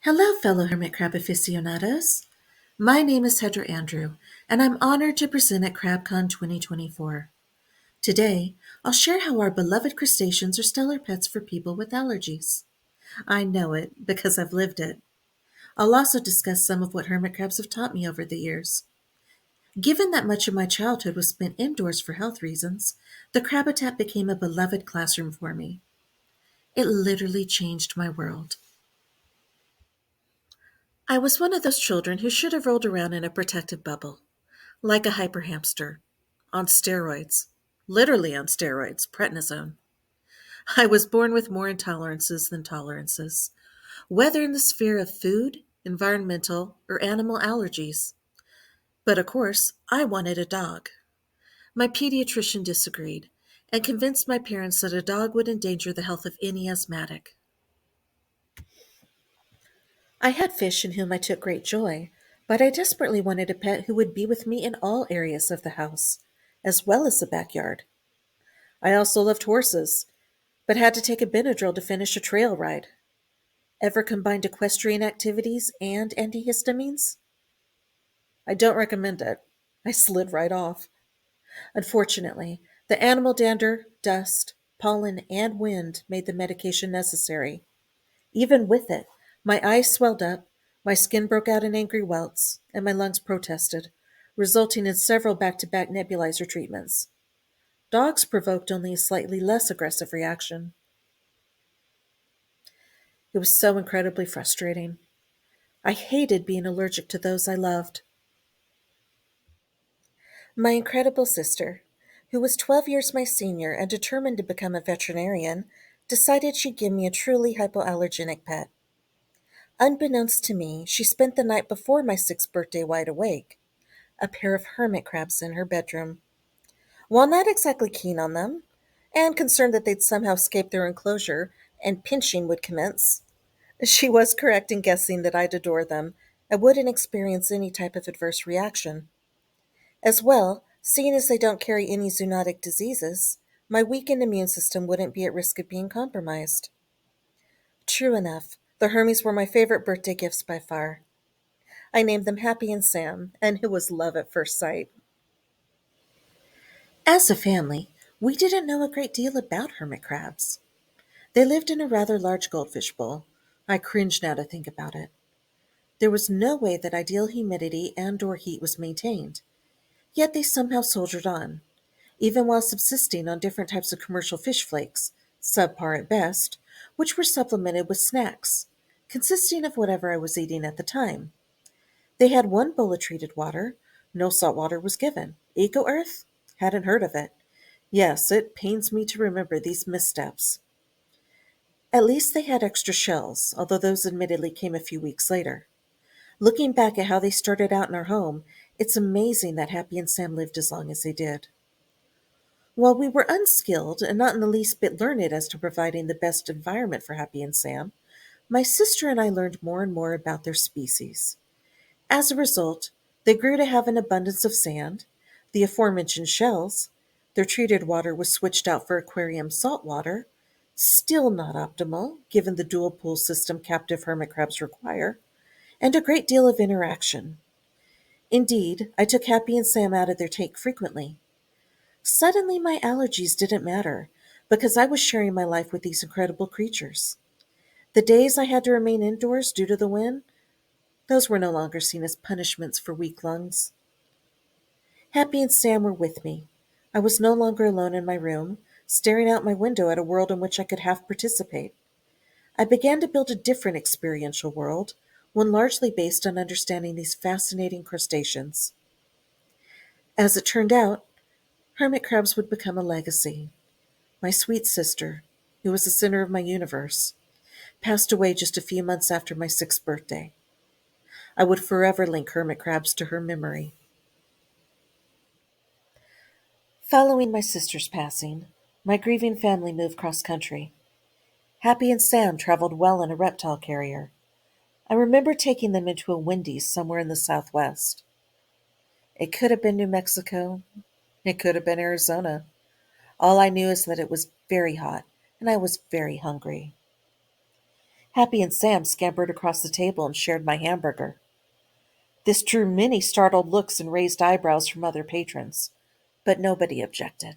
Hello, fellow hermit crab aficionados. My name is Hedra Andrew, and I'm honored to present at CrabCon 2024. Today, I'll share how our beloved crustaceans are stellar pets for people with allergies. I know it because I've lived it. I'll also discuss some of what hermit crabs have taught me over the years. Given that much of my childhood was spent indoors for health reasons, the crab habitat became a beloved classroom for me. It literally changed my world. I was one of those children who should have rolled around in a protective bubble, like a hyper hamster, on steroids, literally on steroids, prednisone. I was born with more intolerances than tolerances, whether in the sphere of food, environmental, or animal allergies. But of course, I wanted a dog. My pediatrician disagreed and convinced my parents that a dog would endanger the health of any asthmatic. I had fish in whom I took great joy, but I desperately wanted a pet who would be with me in all areas of the house, as well as the backyard. I also loved horses, but had to take a Benadryl to finish a trail ride. Ever combined equestrian activities and antihistamines? I don't recommend it. I slid right off. Unfortunately, the animal dander, dust, pollen, and wind made the medication necessary. Even with it, my eyes swelled up, my skin broke out in angry welts, and my lungs protested, resulting in several back-to-back nebulizer treatments. Dogs provoked only a slightly less aggressive reaction. It was so incredibly frustrating. I hated being allergic to those I loved. My incredible sister, who was 12 years my senior and determined to become a veterinarian, decided she'd give me a truly hypoallergenic pet. Unbeknownst to me, she spent the night before my 6th birthday wide awake, a pair of hermit crabs in her bedroom. While not exactly keen on them, and concerned that they'd somehow escape their enclosure and pinching would commence, she was correct in guessing that I'd adore them and wouldn't experience any type of adverse reaction. As well, seeing as they don't carry any zoonotic diseases, my weakened immune system wouldn't be at risk of being compromised. True enough, the Hermes were my favorite birthday gifts by far. I named them Happy and Sam, and it was love at first sight. As a family, we didn't know a great deal about hermit crabs. They lived in a rather large goldfish bowl. I cringe now to think about it. There was no way that ideal humidity and/or heat was maintained, yet they somehow soldiered on, even while subsisting on different types of commercial fish flakes, subpar at best, which were supplemented with snacks, consisting of whatever I was eating at the time. They had one bowl of treated water. No salt water was given. Eco Earth? Hadn't heard of it. Yes, it pains me to remember these missteps. At least they had extra shells, although those admittedly came a few weeks later. Looking back at how they started out in our home, it's amazing that Happy and Sam lived as long as they did. While we were unskilled and not in the least bit learned as to providing the best environment for Happy and Sam, my sister and I learned more and more about their species. As a result, they grew to have an abundance of sand, the aforementioned shells, their treated water was switched out for aquarium salt water, still not optimal given the dual pool system captive hermit crabs require, and a great deal of interaction. Indeed, I took Happy and Sam out of their tank frequently. Suddenly my allergies didn't matter, because I was sharing my life with these incredible creatures. The days I had to remain indoors due to the wind, those were no longer seen as punishments for weak lungs. Happy and Sam were with me. I was no longer alone in my room, staring out my window at a world in which I could half participate. I began to build a different experiential world, one largely based on understanding these fascinating crustaceans. As it turned out, hermit crabs would become a legacy. My sweet sister, who was the center of my universe, passed away just a few months after my 6th birthday. I would forever link hermit crabs to her memory. Following my sister's passing, my grieving family moved cross country. Happy and Sam traveled well in a reptile carrier. I remember taking them into a Wendy's somewhere in the Southwest. It could have been New Mexico. It could have been Arizona. All I knew is that it was very hot, and I was very hungry. Happy and Sam scampered across the table and shared my hamburger. This drew many startled looks and raised eyebrows from other patrons, but nobody objected.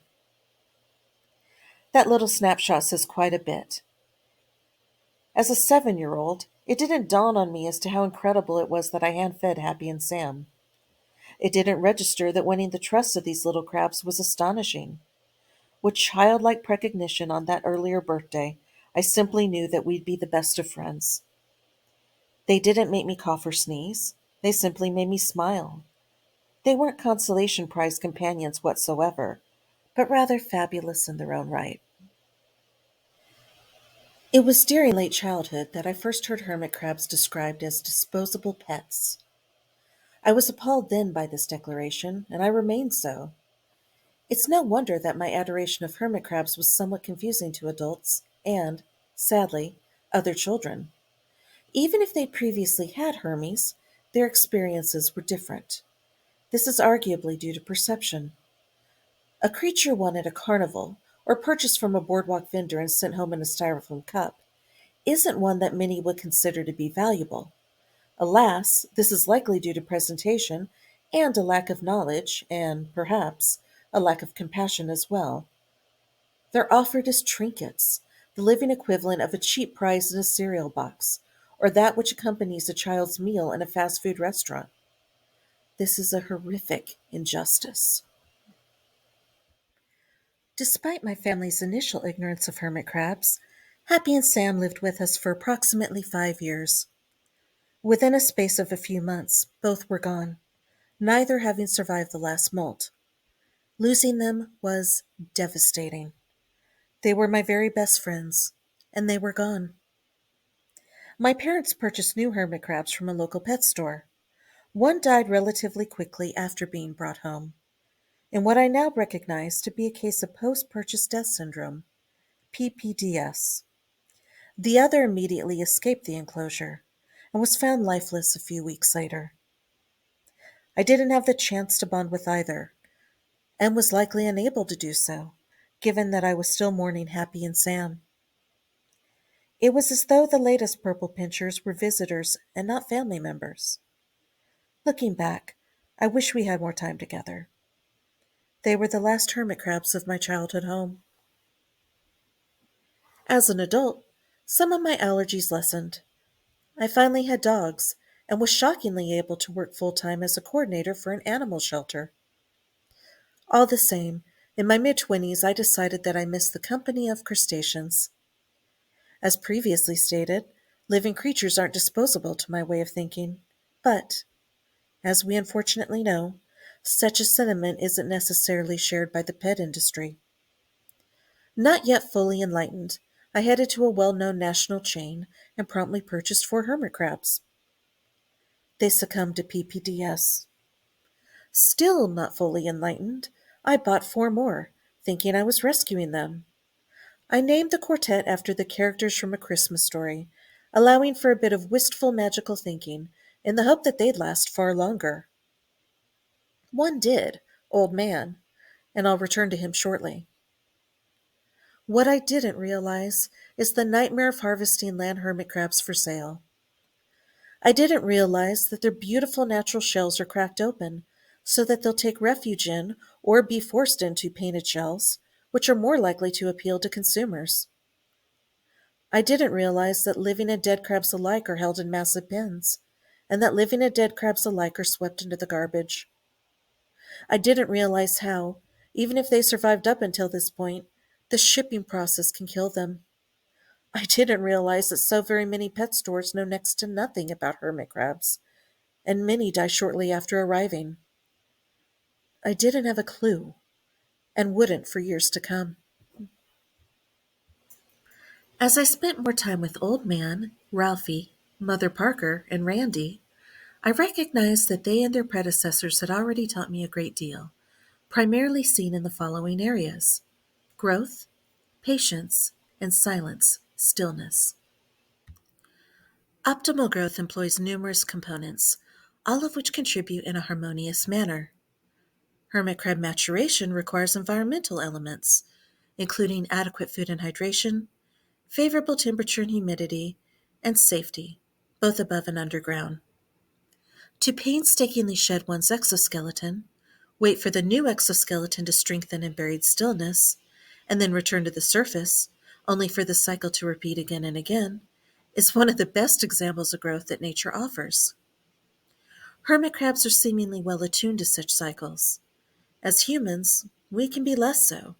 That little snapshot says quite a bit. As a 7-year-old, it didn't dawn on me as to how incredible it was that I hand-fed Happy and Sam. It didn't register that winning the trust of these little crabs was astonishing. With childlike precognition on that earlier birthday, I simply knew that we'd be the best of friends. They didn't make me cough or sneeze. They simply made me smile. They weren't consolation prize companions whatsoever, but rather fabulous in their own right. It was during late childhood that I first heard hermit crabs described as disposable pets. I was appalled then by this declaration, and I remained so. It's no wonder that my adoration of hermit crabs was somewhat confusing to adults and, sadly, other children. Even if they'd previously had Hermes, their experiences were different. This is arguably due to perception. A creature won at a carnival, or purchased from a boardwalk vendor and sent home in a styrofoam cup, isn't one that many would consider to be valuable. Alas, this is likely due to presentation and a lack of knowledge, and, perhaps, a lack of compassion as well. They're offered as trinkets, the living equivalent of a cheap prize in a cereal box, or that which accompanies a child's meal in a fast food restaurant. This is a horrific injustice. Despite my family's initial ignorance of hermit crabs, Happy and Sam lived with us for approximately 5 years. Within a space of a few months, both were gone, neither having survived the last molt. Losing them was devastating. They were my very best friends, and they were gone. My parents purchased new hermit crabs from a local pet store. One died relatively quickly after being brought home, in what I now recognize to be a case of post-purchase death syndrome, PPDS. The other immediately escaped the enclosure and was found lifeless a few weeks later. I didn't have the chance to bond with either, and was likely unable to do so, given that I was still mourning Happy and Sam. It was as though the latest purple pinchers were visitors and not family members. Looking back, I wish we had more time together. They were the last hermit crabs of my childhood home. As an adult, some of my allergies lessened. I finally had dogs and was shockingly able to work full-time as a coordinator for an animal shelter. All the same, in my mid-20s I decided that I missed the company of crustaceans. As previously stated, living creatures aren't disposable to my way of thinking, but, as we unfortunately know, such a sentiment isn't necessarily shared by the pet industry. Not yet fully enlightened, I headed to a well-known national chain and promptly purchased 4 hermit crabs. They succumbed to PPDS. Still not fully enlightened, I bought 4 more, thinking I was rescuing them. I named the quartet after the characters from A Christmas Story, allowing for a bit of wistful magical thinking in the hope that they'd last far longer. One did, Old Man, and I'll return to him shortly. What I didn't realize is the nightmare of harvesting land hermit crabs for sale. I didn't realize that their beautiful natural shells are cracked open so that they'll take refuge in or be forced into painted shells, which are more likely to appeal to consumers. I didn't realize that living and dead crabs alike are held in massive pens, and that living and dead crabs alike are swept into the garbage. I didn't realize how, even if they survived up until this point, the shipping process can kill them. I didn't realize that so very many pet stores know next to nothing about hermit crabs, and many die shortly after arriving. I didn't have a clue, and wouldn't for years to come. As I spent more time with Old Man, Ralphie, Mother Parker, and Randy, I recognized that they and their predecessors had already taught me a great deal, primarily seen in the following areas: growth, patience, and silence, stillness. Optimal growth employs numerous components, all of which contribute in a harmonious manner. Hermit crab maturation requires environmental elements, including adequate food and hydration, favorable temperature and humidity, and safety, both above and underground. To painstakingly shed one's exoskeleton, wait for the new exoskeleton to strengthen in buried stillness, and then return to the surface, only for the cycle to repeat again and again, is one of the best examples of growth that nature offers. Hermit crabs are seemingly well attuned to such cycles. As humans, we can be less so.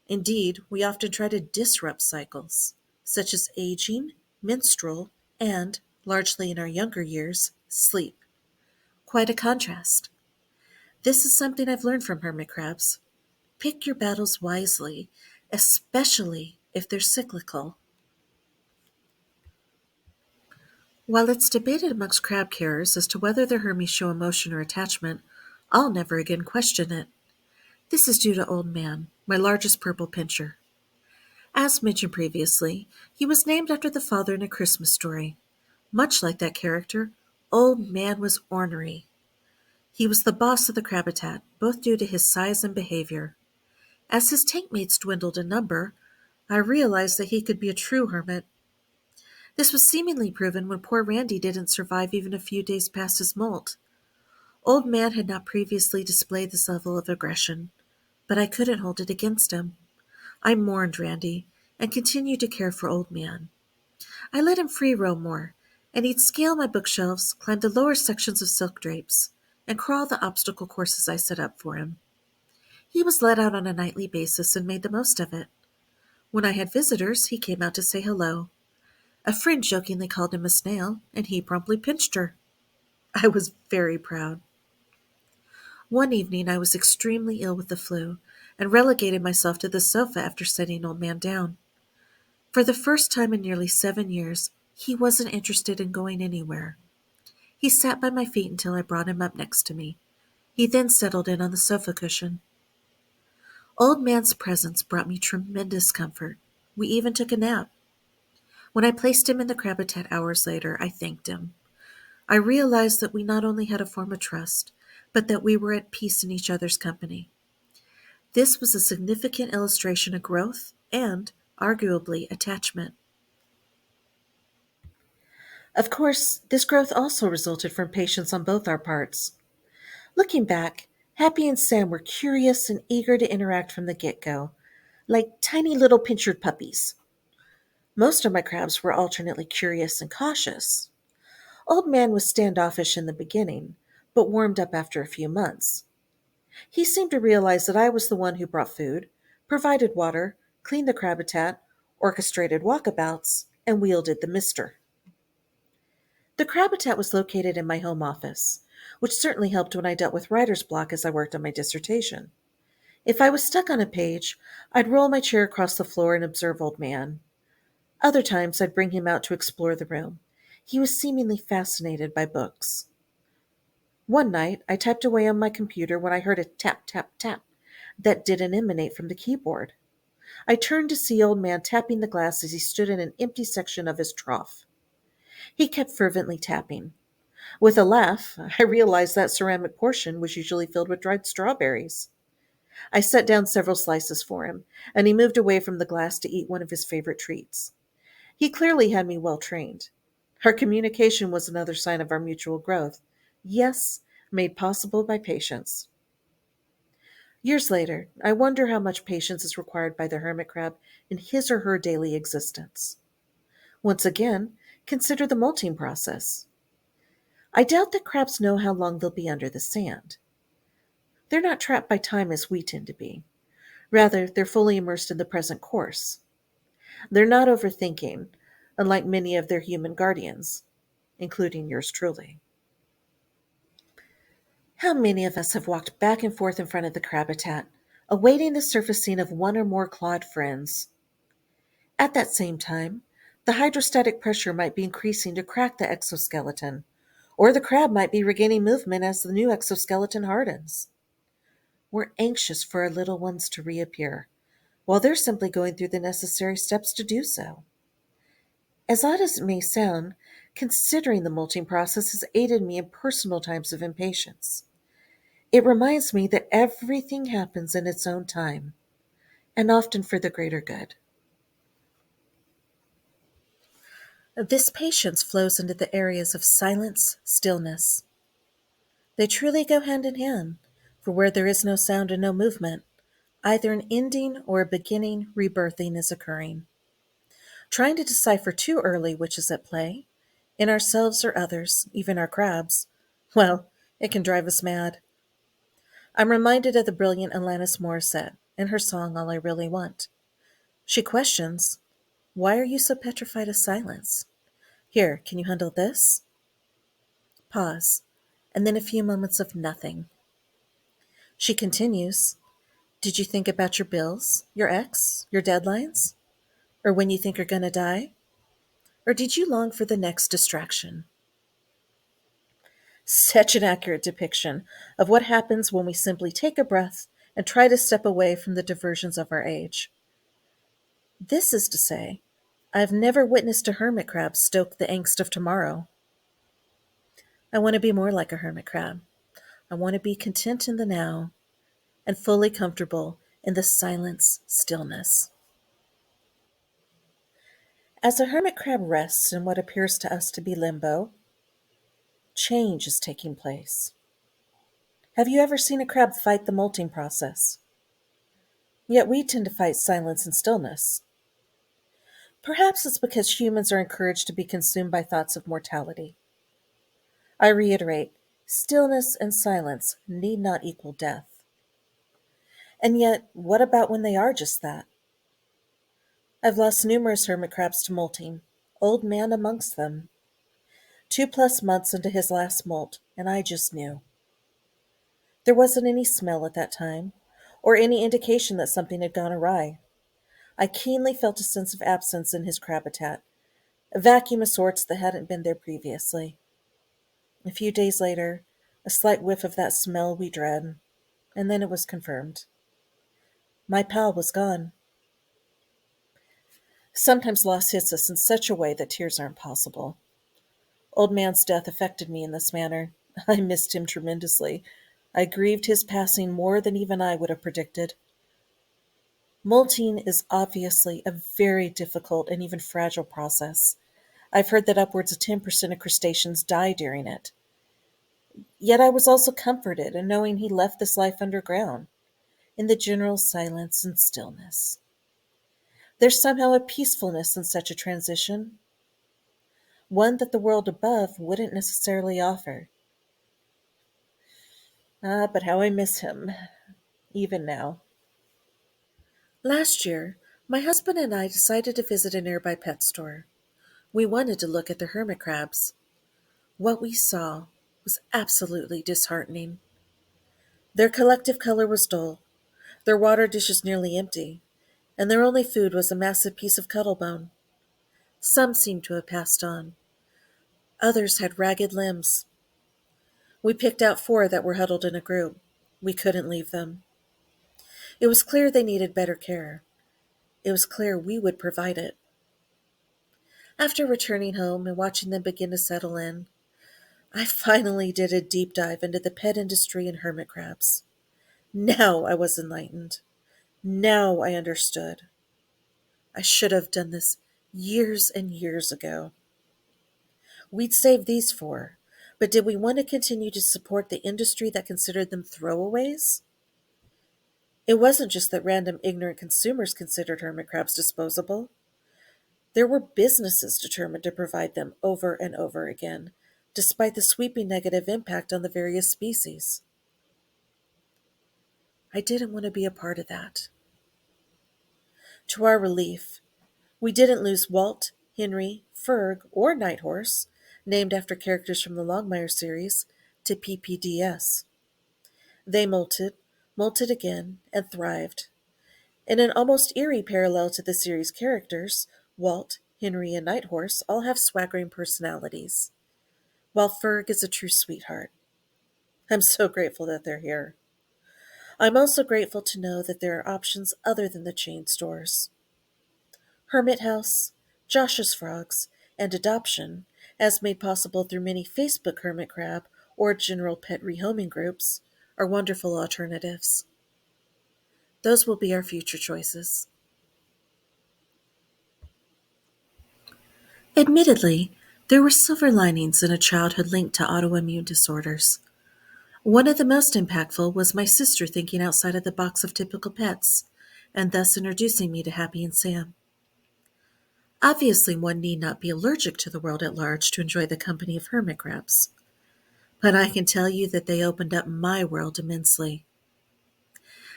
Indeed, we often try to disrupt cycles, such as aging, menstrual, and, largely in our younger years, sleep. Quite a contrast. This is something I've learned from hermit crabs. Pick your battles wisely, especially if they're cyclical. While it's debated amongst crab carers as to whether the hermies show emotion or attachment, I'll never again question it. This is due to Old Man, my largest purple pincher. As mentioned previously, he was named after the father in A Christmas Story. Much like that character, Old Man was ornery. He was the boss of the crabbitat, both due to his size and behavior. As his tank mates dwindled in number, I realized that he could be a true hermit. This was seemingly proven when poor Randy didn't survive even a few days past his molt. Old Man had not previously displayed this level of aggression, but I couldn't hold it against him. I mourned Randy and continued to care for Old Man. I let him free roam more, and he'd scale my bookshelves, climb the lower sections of silk drapes, and crawl the obstacle courses I set up for him. He was let out on a nightly basis and made the most of it. When I had visitors, he came out to say hello. A friend jokingly called him a snail, and he promptly pinched her. I was very proud. One evening I was extremely ill with the flu, and relegated myself to the sofa after setting Old Man down. For the first time in nearly 7 years, he wasn't interested in going anywhere. He sat by my feet until I brought him up next to me. He then settled in on the sofa cushion. Old Man's presence brought me tremendous comfort. We even took a nap. When I placed him in the crabbitat hours later, I thanked him. I realized that we not only had a form of trust, but that we were at peace in each other's company. This was a significant illustration of growth and, arguably, attachment. Of course, this growth also resulted from patience on both our parts. Looking back, Happy and Sam were curious and eager to interact from the get-go, like tiny little pinchered puppies. Most of my crabs were alternately curious and cautious. Old Man was standoffish in the beginning, but warmed up after a few months. He seemed to realize that I was the one who brought food, provided water, cleaned the crabbitat, orchestrated walkabouts, and wielded the mister. The crabbitat was located in my home office, which certainly helped when I dealt with writer's block as I worked on my dissertation. If I was stuck on a page, I'd roll my chair across the floor and observe Old Man. Other times I'd bring him out to explore the room. He was seemingly fascinated by books. One night, I typed away on my computer when I heard a tap, tap, tap that didn't emanate from the keyboard. I turned to see Old Man tapping the glass as he stood in an empty section of his trough. He kept fervently tapping. With a laugh, I realized that ceramic portion was usually filled with dried strawberries. I set down several slices for him, and he moved away from the glass to eat one of his favorite treats. He clearly had me well trained. Our communication was another sign of our mutual growth. Yes, made possible by patience. Years later, I wonder how much patience is required by the hermit crab in his or her daily existence. Once again, consider the molting process. I doubt that crabs know how long they'll be under the sand. They're not trapped by time as we tend to be. Rather, they're fully immersed in the present course. They're not overthinking, unlike many of their human guardians, including yours truly. How many of us have walked back and forth in front of the crabbitat, awaiting the surfacing of one or more clawed friends? At that same time, the hydrostatic pressure might be increasing to crack the exoskeleton, or the crab might be regaining movement as the new exoskeleton hardens. We're anxious for our little ones to reappear, while they're simply going through the necessary steps to do so. As odd as it may sound, considering the molting process has aided me in personal times of impatience. It reminds me that everything happens in its own time, and often for the greater good. This patience flows into the areas of silence, stillness. They truly go hand in hand, for where there is no sound and no movement, either an ending or a beginning rebirthing is occurring. Trying to decipher too early which is at play, in ourselves or others, even our crabs, well, it can drive us mad. I'm reminded of the brilliant Alanis Morissette and her song All I Really Want. She questions, why are you so petrified of silence? Here, can you handle this? Pause, and then a few moments of nothing. She continues, did you think about your bills, your ex, your deadlines? Or when you think you're gonna die? Or did you long for the next distraction? Such an accurate depiction of what happens when we simply take a breath and try to step away from the diversions of our age. This is to say, I've never witnessed a hermit crab stoke the angst of tomorrow. I want to be more like a hermit crab. I want to be content in the now and fully comfortable in the silence, stillness. As a hermit crab rests in what appears to us to be limbo, change is taking place. Have you ever seen a crab fight the molting process? Yet we tend to fight silence and stillness. Perhaps it's because humans are encouraged to be consumed by thoughts of mortality. I reiterate, stillness and silence need not equal death. And yet, what about when they are just that? I've lost numerous hermit crabs to molting, old man amongst them. 2+ months into his last molt, and I just knew. There wasn't any smell at that time, or any indication that something had gone awry. I keenly felt a sense of absence in his crab-habitat, a vacuum of sorts that hadn't been there previously. A few days later, a slight whiff of that smell we dread, and then it was confirmed. My pal was gone. Sometimes loss hits us in such a way that tears aren't possible. Old man's death affected me in this manner. I missed him tremendously. I grieved his passing more than even I would have predicted. Molting is obviously a very difficult and even fragile process. I've heard that upwards of 10% of crustaceans die during it. Yet I was also comforted in knowing he left this life underground, in the general silence and stillness. There's somehow a peacefulness in such a transition, one that the world above wouldn't necessarily offer. Ah, but how I miss him, even now. Last year, my husband and I decided to visit a nearby pet store. We wanted to look at the hermit crabs. What we saw was absolutely disheartening. Their collective color was dull, their water dishes nearly empty, and their only food was a massive piece of cuttlebone. Some seemed to have passed on. Others had ragged limbs. We picked out 4 that were huddled in a group. We couldn't leave them. It was clear they needed better care. It was clear we would provide it. After returning home and watching them begin to settle in, I finally did a deep dive into the pet industry and hermit crabs. Now I was enlightened. Now I understood. I should have done this years and years ago. We'd saved these 4, but did we want to continue to support the industry that considered them throwaways? It wasn't just that random ignorant consumers considered hermit crabs disposable. There were businesses determined to provide them over and over again, despite the sweeping negative impact on the various species. I didn't want to be a part of that. To our relief, we didn't lose Walt, Henry, Ferg, or Nighthorse, named after characters from the Longmire series, to PPDS. They molted again, and thrived. In an almost eerie parallel to the series' characters, Walt, Henry, and Nighthorse all have swaggering personalities, while Ferg is a true sweetheart. I'm so grateful that they're here. I'm also grateful to know that there are options other than the chain stores. Hermit House, Josh's Frogs, and adoption, as made possible through many Facebook hermit crab or general pet rehoming groups, are wonderful alternatives. Those will be our future choices. Admittedly, there were silver linings in a childhood linked to autoimmune disorders. One of the most impactful was my sister thinking outside of the box of typical pets, and thus introducing me to Happy and Sam. Obviously, one need not be allergic to the world at large to enjoy the company of hermit crabs, but I can tell you that they opened up my world immensely.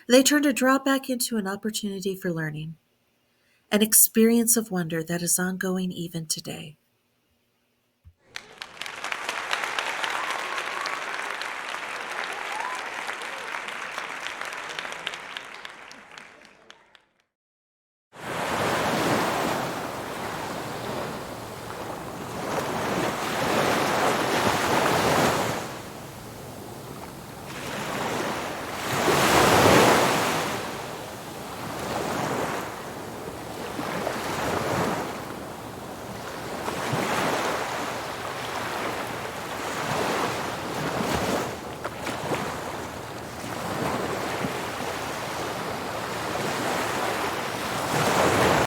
They turned a drawback into an opportunity for learning, an experience of wonder that is ongoing even today.